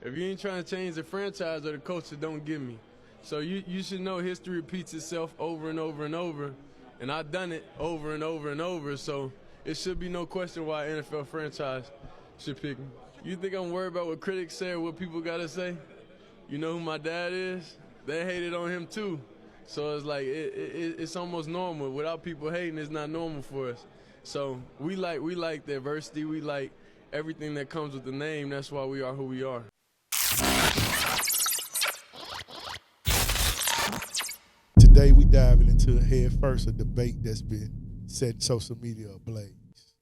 If you ain't trying to change the franchise or the culture, don't give me. So you should know history repeats itself over and over and over, and I've done it over and over and over, so it should be no question why an NFL franchise should pick me. You think I'm worried about what critics say or what people got to say? You know who my dad is? They hated on him too. So it's like it's almost normal. Without people hating, it's not normal for us. So we like the adversity. We like everything that comes with the name. That's why we are who we are. Today we diving into head first a debate that's been setting social media ablaze.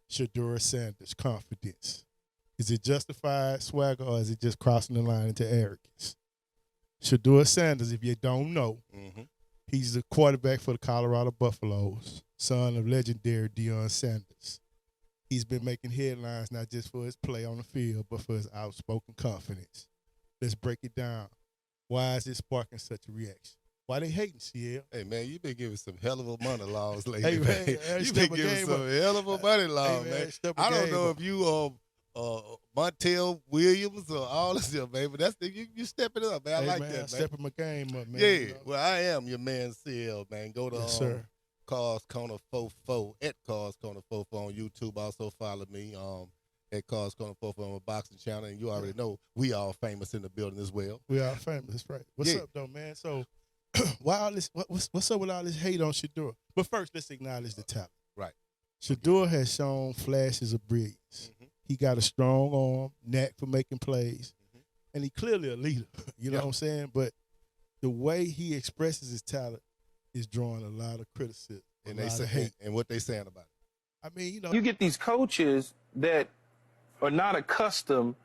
Shedeur Sanders, confidence. Is it justified swagger or is it just crossing the line into arrogance? Shedeur Sanders, if you don't know, he's the quarterback for the Colorado Buffaloes, son of legendary Deion Sanders. He's been making headlines not just for his play on the field, but for his outspoken confidence. Let's break it down. Why is it sparking such a reaction? Why they hating, CL? Hey, man, you've been giving some hell of a money laws lately, Hey, man. You've been giving some hell of a money laws, Hey, man. I I don't know if you Montel Williams or all this stuff, man, but that's you stepping it up, man. I like that, man. Stepping my game up, man. Yeah, You know? well, I am your man, CL, man. Go to Yes, sir. Cars Corner 44 at Cars Corner 44 on YouTube. Also follow me at Cars Corner 44 on my boxing channel, and you already know we all famous in the building as well. We are famous, that's right. What's up, though, man? So, why all this? What's up with all this hate on Sheduer? But first, let's acknowledge the talent. Right. Sheduer has shown flashes of brilliance. He got a strong arm, knack for making plays, and he clearly a leader. You know what I'm saying? But the way he expresses his talent is drawing a lot of criticism. And they say hate. And what they saying about it? I mean, you know, You get these coaches that are not accustomed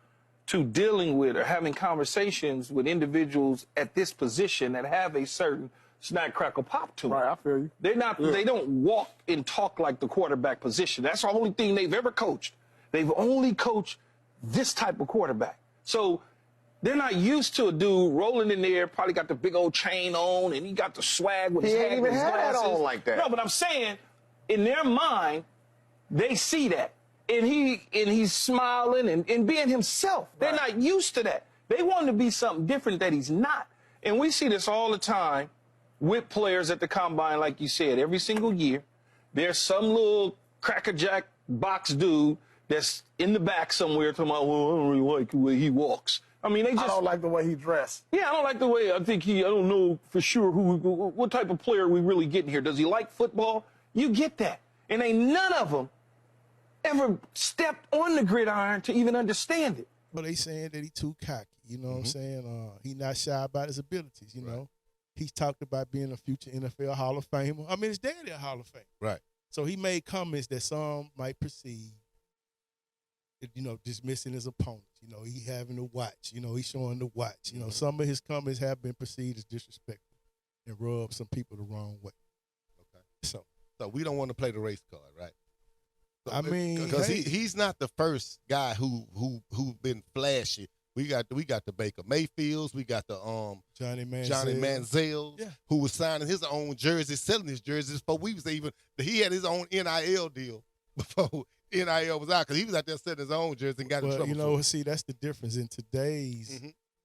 to dealing with or having conversations with individuals at this position that have a certain snack, crackle, pop to them. Right, I feel you. They're not. They don't walk and talk like the quarterback position. That's the only thing they've ever coached. They've only coached this type of quarterback. So they're not used to a dude rolling in there, probably got the big old chain on, and he got the swag with his He hat ain't and even his had that glasses. on like that. No, but I'm saying, in their mind, they see that. And he's smiling and being himself. They're not used to that. They want him to be something different that he's not. And we see this all the time with players at the combine, like you said, every single year. There's some little crackerjack box dude that's in the back somewhere talking about, well, I don't really like the way he walks. I mean, they just... I don't like the way he dressed. Yeah, I don't like the way, I don't know for sure what type of player we really getting here. Does he like football? You get that. And ain't none of them ever stepped on the gridiron to even understand it. but they saying that he too cocky. You know what I'm saying? He not shy about his abilities, you know. He's talked about being a future NFL Hall of Famer. I mean, his daddy a Hall of Fame. Right. So he made comments that some might perceive, you know, dismissing his opponents. You know, he having the watch. You know, he's showing the watch. You know, some of his comments have been perceived as disrespectful and rub some people the wrong way. Okay. So we don't want to play the race card, right? So I mean, because he's not the first guy who been flashy. We got the Baker Mayfields. We got the Johnny Manziel, who was signing his own jerseys, selling his jerseys before we was even. He had his own NIL deal before NIL was out because he was out there selling his own jersey and got in trouble. You know, see, that's the difference in today's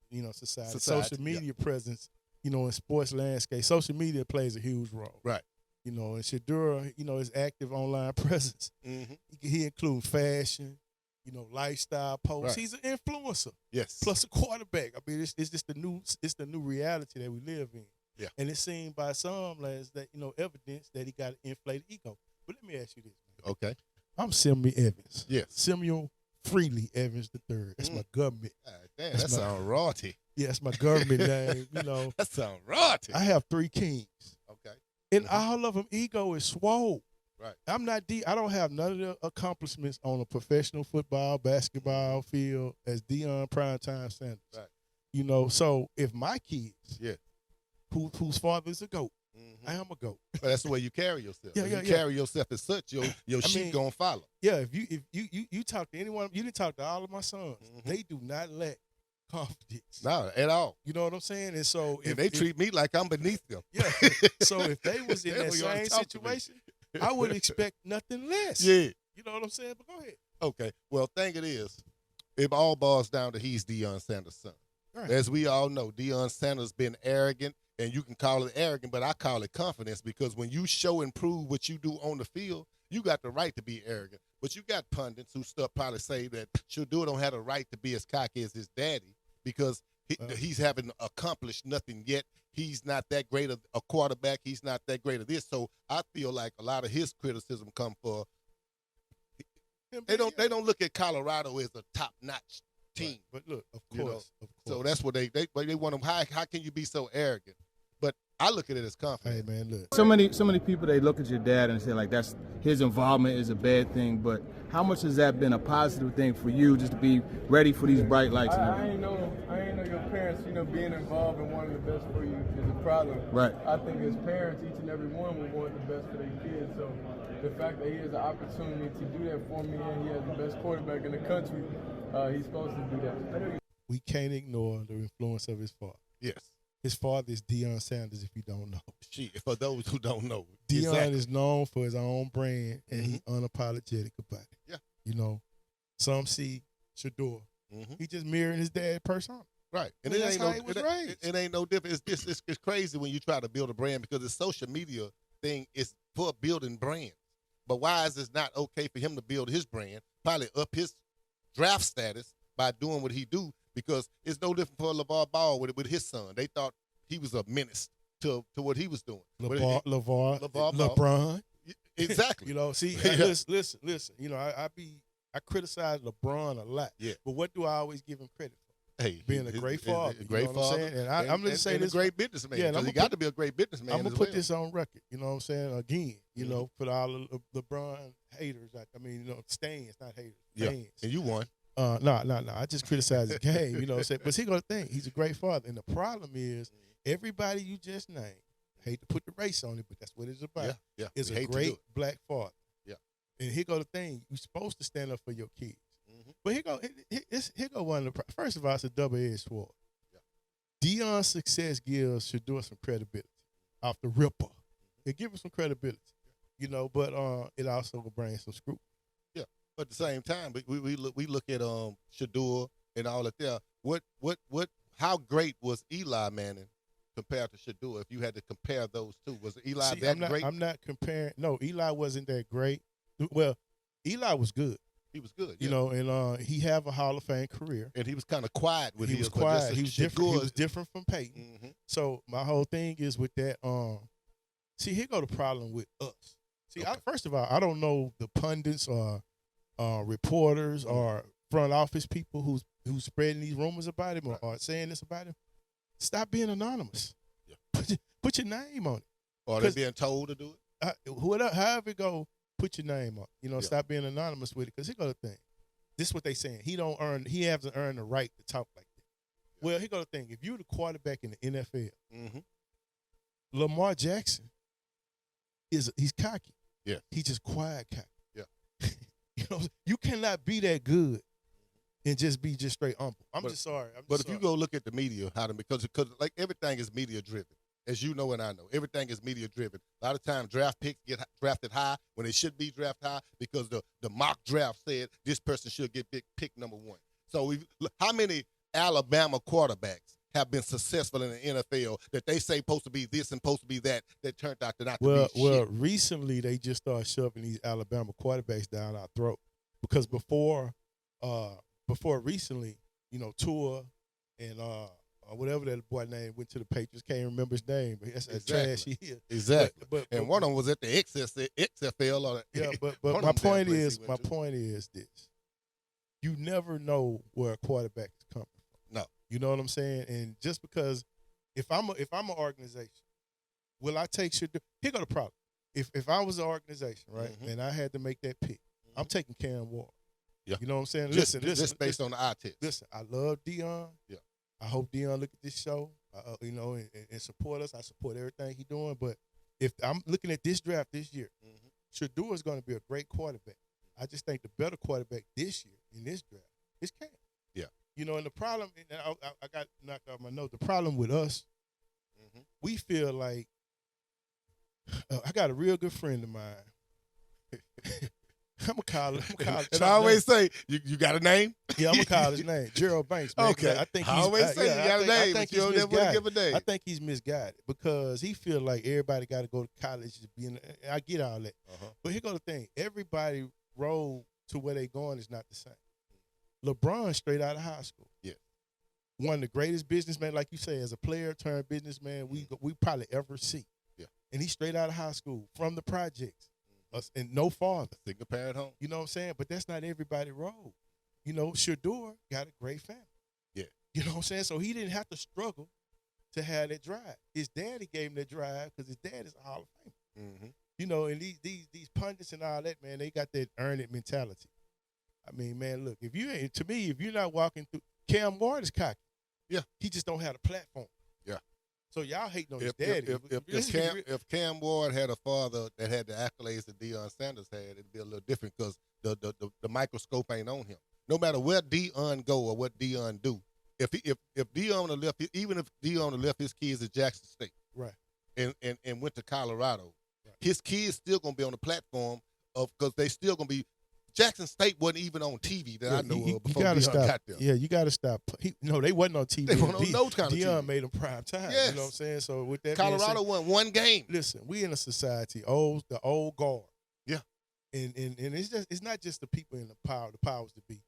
you know society. Social media presence, you know, in sports landscape, social media plays a huge role. Right. You know, and Sheduer, you know, his active online presence. He includes fashion, you know, lifestyle posts. He's an influencer. Yes. Plus a quarterback. I mean, it's just the new reality that we live in. Yeah. And it's seen by some as that, you know, evidence that he got an inflated ego. But let me ask you this, man. Okay. I'm Samuel Evans. Yes. Samuel Freely Evans III. That's my government. Damn, that sounds royalty. Yeah, that's my government name. You know. That sounds royalty. I have 3 kings. Okay. And all of them ego is swole. Right. I'm not I don't have none of the accomplishments on a professional football, basketball field as Deion Primetime Sanders. Right. You know, so if my kids, Yeah. whose father is a goat, I am a goat. But that's the way you carry yourself. Yeah, If yeah, you yeah. carry yourself as such, your sheep gonna follow. Yeah, if you talk to anyone, you didn't talk to all of my sons. They do not lack confidence. No, at all. You know what I'm saying? And so If they treat me like I'm beneath them. Yeah. So if they was in They that were gonna same talk to me. situation, I would expect nothing less. Yeah. You know what I'm saying? But go ahead. Okay. Well, thing it is, it all boils down to he's Deion Sanders' son. Right. As we all know, Deion Sanders been arrogant, and you can call it arrogant, but I call it confidence, because when you show and prove what you do on the field, you got the right to be arrogant. But you got pundits who stuff probably say that Sheduer don't have the right to be as cocky as his daddy because he's haven't accomplished nothing yet. He's not that great of a quarterback. He's not that great of this. So I feel like a lot of his criticism come for they don't look at Colorado as a top-notch team. Right. But look, of course. So that's what they want him. How can you be so arrogant? But I look at it as confidence. Hey man, look. So many people, they look at your dad and say like that's his involvement is a bad thing. But how much has that been a positive thing for you, just to be ready for these bright lights? I ain't know your parents. Being involved in wanting the best for you is a problem. Right. I think as parents, each and every one would want the best for their kids. So the fact that he has an opportunity to do that for me, and he has the best quarterback in the country, he's supposed to do that. We can't ignore the influence of his father. Yes. His father is Deion Sanders, if you don't know. For those who don't know. Deion is known for his own brand, and he's unapologetic about it. Yeah. Some see Sheduer. He just mirroring his dad's persona. Right. And that's how he was raised. It ain't no different. It's crazy when you try to build a brand, because the social media thing is for building brands. But why is it not okay for him to build his brand, probably up his draft status by doing what he do? Because it's no different for LeVar Ball with his son. They thought he was a menace to what he was doing. LeBron. Exactly. Listen. I criticize LeBron a lot. Yeah. But what do I always give him credit for? Hey, being a great father. Great father. What I'm saying? And I'm going to say this. A great businessman. Yeah, he got to be a great businessman. I'm going to put this on record. You know what I'm saying? Again, put all the LeBron haters. Stands, not haters. Fans. And you won. No. I just criticize the game, But he gonna think he's a great father, and the problem is everybody you just named. Hate to put the race on it, but that's what it's about. Yeah. Is a great black father. Yeah. And here go the thing: you're supposed to stand up for your kids. But here go one of the. First of all, it's a double-edged sword. Yeah. Deion's success gives Sheduer some credibility off the ripper. It gives him some credibility, But it also brings some scrutiny. But at the same time, we look at Sheduer and all of that. How great was Eli Manning compared to Sheduer? If you had to compare those two, was Eli great? I'm not comparing. No, Eli wasn't that great. Well, Eli was good. He was good, and he have a Hall of Fame career. And he was kind of quiet with He was quiet. He was different. He was different from Peyton. So my whole thing is with that. Here go the problem with us. First of all, I don't know the pundits or reporters or front office people who's spreading these rumors about him or saying this about him. Stop being anonymous. Yeah. Put your name on it. Or they're being told to do it. However it go, put your name on it. Stop being anonymous with it. Because here go the thing. This is what they saying. He hasn't earned the right to talk like that. Yeah. Well, here go the thing. If you're the quarterback in the NFL, Lamar Jackson he's cocky. Yeah. He's just quiet cocky. Yeah. You cannot be that good and just be straight humble. I'm just sorry. If you go look at the media, because like everything is media driven, as you know and I know, everything is media driven. A lot of times draft picks get drafted high when they should be drafted high because the mock draft said this person should get pick number 1. So how many Alabama quarterbacks have been successful in the NFL that they say supposed to be this and supposed to be that turned out to not to be shit? Well, recently they just started shoving these Alabama quarterbacks down our throat because before recently, Tua and whatever that boy name went to the Patriots, can't remember his name, but that's exactly. Trash he is. Exactly. But one of them was at the XFL. Or but my point is this: you never know where a quarterback is coming from. No. You know what I'm saying? And just because if I'm an organization, will I take Sheduer? Here go the problem. If I was an organization, right, and I had to make that pick, I'm taking Cam Ward. Yeah. You know what I'm saying? Just based on the eye test. Listen, I love Deion. Yeah. I hope Deion look at this show, and support us. I support everything he's doing. But if I'm looking at this draft this year, Sheduer is going to be a great quarterback. I just think the better quarterback this year in this draft is Cam. Yeah. And the problem, and I got knocked off my note. The problem with us, we feel like I got a real good friend of mine I'm gonna call it. And I always say, you got a name? Yeah, I'm gonna call his name, Gerald Banks. Man, Okay. I think I he's, always say you got a name, I think but you he's don't never give a name. I think he's misguided because he feel like everybody got to go to college to be in. I get all that, but here go the thing: everybody road to where they going is not the same. LeBron straight out of high school. Yeah. One of the greatest businessmen, like you say, as a player turned businessman, we probably ever see. Yeah. And he's straight out of high school from the projects, and no father. Single parent home. You know what I'm saying? But that's not everybody road. You know, Sheduer got a great family. Yeah. You know what I'm saying? So he didn't have to struggle to have that drive. His daddy gave him that drive because his dad is a Hall of Famer. Mm-hmm. You know, and these pundits and all that, man, they got that earn it mentality. I mean, man, look, if you're not walking through, Cam Ward is cocky. Yeah. He just don't have a platform. Yeah. So y'all hating on his daddy. If Cam Ward had a father that had the accolades that Deion Sanders had, it'd be a little different because the microscope ain't on him. No matter where Deion go or what Deion do, if Deion left, even if Deion left his kids at Jackson State, right, and went to Colorado, right, his kids still gonna be on the platform because they still gonna be. Jackson State wasn't even on TV that I know of before Deion got there. Yeah, you got to stop. They wasn't on TV. They weren't on no kind of Deion TV. made them prime time. Yes. You know what I'm saying? So with that, Colorado won one game. Listen, we in a society, the old guard. Yeah. And it's not just the people in the powers to be.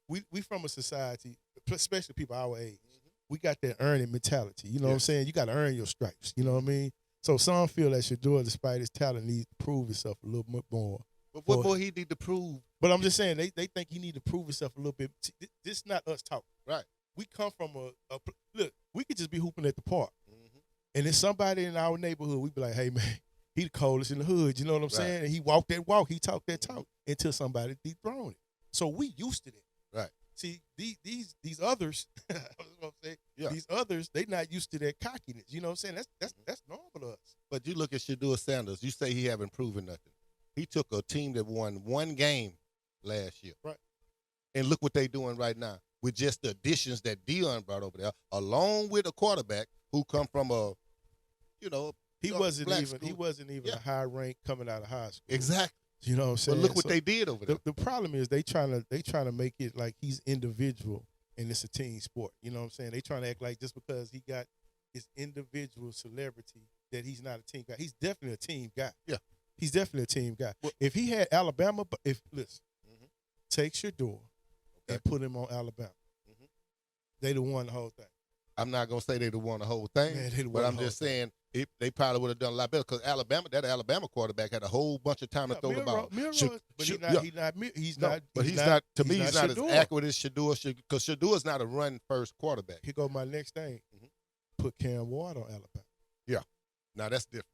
We from a society, especially people our age. We got that earning mentality. You know what I'm saying? You got to earn your stripes. You know what I mean? So some feel that Sheduer, despite his talent, needs to prove himself a little bit more. But what more he need to prove? But I'm just saying they think he need to prove himself a little bit. This is not us talking. Right. We come from look. We could just be hooping at the park, Mm-hmm. and then somebody in our neighborhood, we be like, "Hey man, he the coldest in the hood." You know what I'm saying? And he walked that walk, he talked that talk until somebody dethroned it. So we used to that. Right. See, these others, I was gonna say, these others, they not used to that cockiness. You know what I'm saying? That's normal to us. But you look at Shedeur Sanders. You say he haven't proven nothing. He took a team that won one game last year. Right. And look what they're doing right now with just the additions that Deion brought over there, along with a quarterback who come from he wasn't even a high rank coming out of high school. Exactly. You know what I'm saying? But look what they did over there. The problem is they trying to make it like he's individual and it's a team sport. You know what I'm saying? They trying to act like just because he got his individual celebrity that he's not a team guy. He's definitely a team guy. Yeah. He's definitely a team guy. Well, if he had Alabama, take Sheduer and put him on Alabama. They'd have won the whole thing. I'm not gonna say they'd have won the whole thing, but I'm just saying they probably would have done a lot better because that Alabama quarterback had a whole bunch of time to throw the ball. He's not as accurate as Sheduer because Sheduer's not a run first quarterback. Here go my next thing. Put Cam Ward on Alabama. Yeah, now that's different.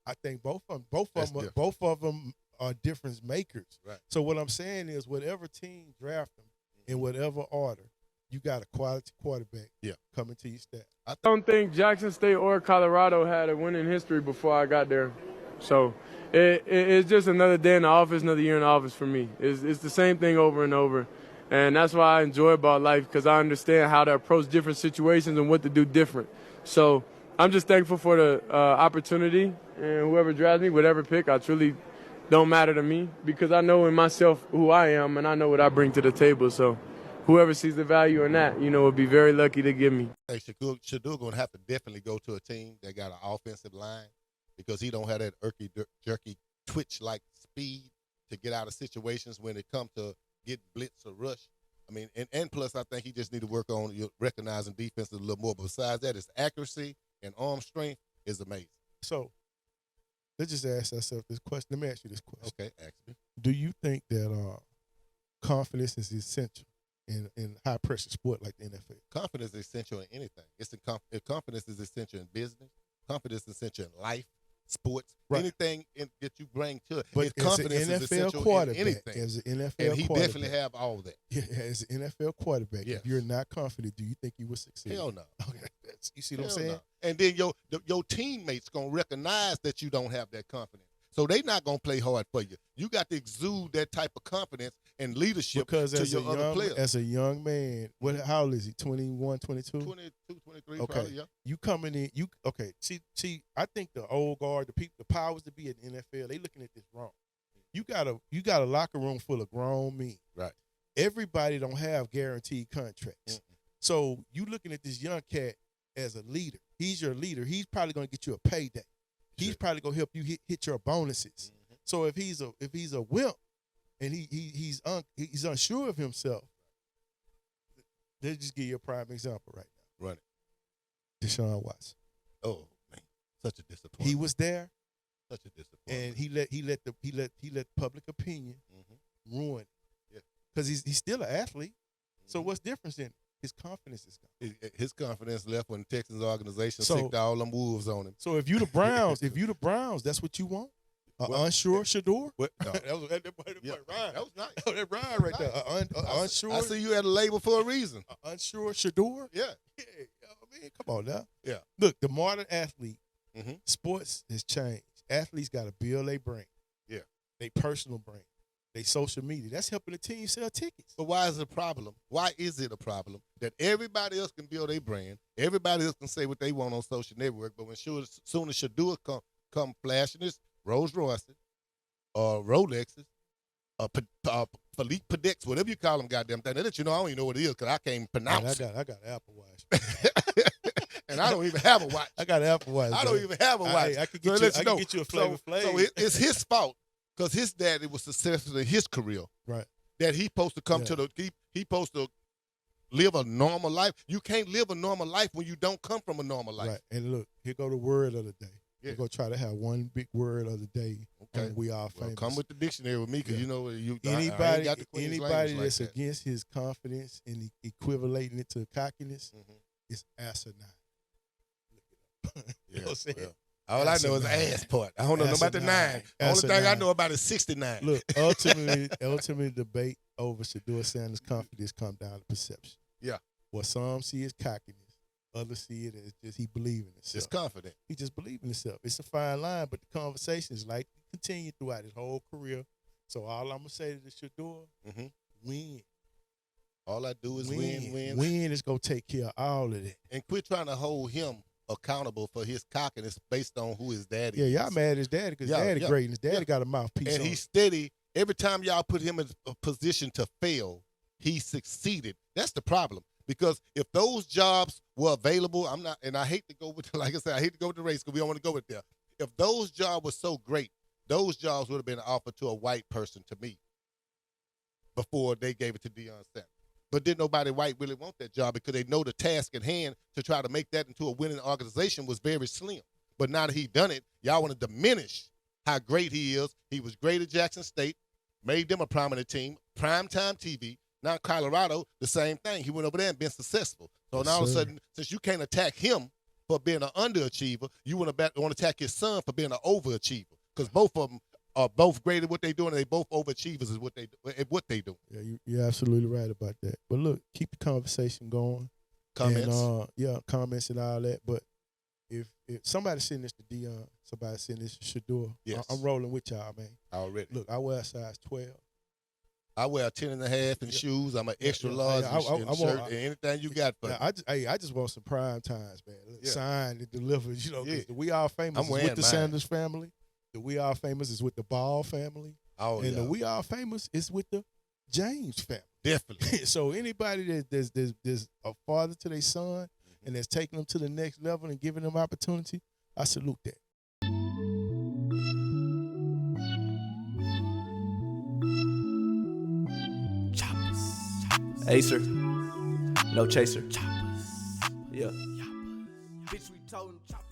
I think both of them are difference makers. Right. So what I'm saying is, whatever team draft them in whatever order, you got a quality quarterback coming to your staff. I don't think Jackson State or Colorado had a winning history before I got there. So it's just another day in the office, another year in the office for me. It's the same thing over and over. And that's why I enjoy about life, because I understand how to approach different situations and what to do different. So I'm just thankful for the opportunity, and whoever drafts me, whatever pick, I truly don't matter to me, because I know in myself who I am and I know what I bring to the table. So whoever sees the value in that, would be very lucky to give me. Hey, Sheduer going to have to definitely go to a team that got an offensive line, because he don't have that jerky twitch-like speed to get out of situations when it comes to get blitz or rush. I mean, and plus I think he just need to work on recognizing defense a little more. But besides that, his accuracy and arm strength is amazing. So let's just ask ourselves this question. Let me ask you this question. Okay, ask me. Do you think that confidence is essential in high-pressure sport like the NFL? Confidence is essential in anything. Confidence is essential in business. Confidence is essential in life, sports, anything that you bring to it. But confidence is essential in anything. As an NFL and he definitely have all that. Yeah, as an NFL quarterback, yes. If you're not confident, do you think you will succeed? Hell no. Okay, you see what I'm saying? No. And then your teammates gonna recognize that you don't have that confidence. So they not gonna play hard for you. You got to exude that type of confidence and leadership to your other players. As a young man, how old is he? 21, 22? 22, 23, okay. Probably, yeah. You coming in, see, I think the old guard, the powers that be at the NFL, they looking at this wrong. you got a locker room full of grown men. Right. Everybody don't have guaranteed contracts. So you looking at this young cat as a leader. He's your leader. He's probably gonna get you a payday. He's probably gonna help you hit your bonuses. So if he's a wimp and he's unsure of himself, let's just give you a prime example right now. Run it. Deshaun Watson. Oh man, such a disappointment. He was there. Such a disappointment. And he let public opinion ruin it. Yeah. Because he's still an athlete. So what's different in his confidence is gone. His confidence left when the Texans organization sicked all them wolves on him. So if you the Browns, that's what you want? Unsure Sheduer? No. That was nice. Oh, that rhyme right there. Unsure. I see you had a label for a reason. Unsure Sheduer? Yeah. I mean, come on now. Yeah. Look, the modern athlete, sports has changed. Athletes got to build their brand. Yeah. They personal brand. They social media. That's helping the team sell tickets. But why is it a problem? Why is it a problem that everybody else can build their brand, everybody else can say what they want on social network, but when soon as Sheduer come flashing his Rolls Royces, Rolexes, Philippe Padex, whatever you call them, goddamn thing, they let you know I don't even know what it is because I can't pronounce it. I got an Apple Watch. And I don't even have a watch. I got an Apple Watch. I don't even have a watch. I could get you a Flavor Flav. So it's his fault because his daddy was successful in his career. Right. That he supposed to come to he supposed to live a normal life. You can't live a normal life when you don't come from a normal life. Right. And look, here go the word of the day. Yeah. We're going to try to have one big word of the day. Okay. We are famous. Come with the dictionary with me because you know anybody anybody that's against his confidence and equivalating it to cockiness is asinine. You know what I'm saying? Well, all I know is the ass part. I don't know about the 9. The only thing I know about is 69. Look, ultimately, debate over Shedeur Sanders' confidence come down to perception. Yeah. What some see as cockiness, others see it as just he believe in himself. Just confident. He just believe in himself. It's a fine line, but the conversation is like continue throughout his whole career. So all I'm gonna say to the Sheduer, win. All I do is win. Win is gonna take care of all of that. And quit trying to hold him accountable for his cockiness based on who his daddy is. Yeah, y'all mad at his daddy because daddy great and his daddy got a mouthpiece. And he's steady. Every time y'all put him in a position to fail, he succeeded. That's the problem. Because if those jobs were available, I hate to go with, like I said, I hate to go with the race because we don't want to go with there. If those jobs were so great, those jobs would have been offered to a white person to me before they gave it to Deion Sanders. But didn't nobody white really want that job because they know the task at hand to try to make that into a winning organization was very slim. But now that he done it, y'all want to diminish how great he is. He was great at Jackson State, made them a prominent team, primetime TV. Now Colorado, the same thing. He went over there and been successful. So now all of a sudden, since you can't attack him for being an underachiever, you want to attack his son for being an overachiever. Because both of them are both great at what they do, and they both overachievers at what they do. Yeah, you're absolutely right about that. But look, keep the conversation going. Comments. And, comments and all that. but if somebody's sending this to Deion, somebody's sending this to Sheduer, yes. I'm rolling with y'all, man. Already. Look, I wear a size 12. I wear a 10.5 in shoes. I'm an extra large in shirt and anything you got for me. I just want some prime times, man. Signed and delivered, the We All Famous is with the mine. Sanders family. The We All Famous is with the Ball family. And the We All Famous is with the James family. Definitely. So anybody there's a father to their son and that's taking them to the next level and giving them opportunity, I salute that. Acer, no chaser. Yeah. Bitch, we told him chop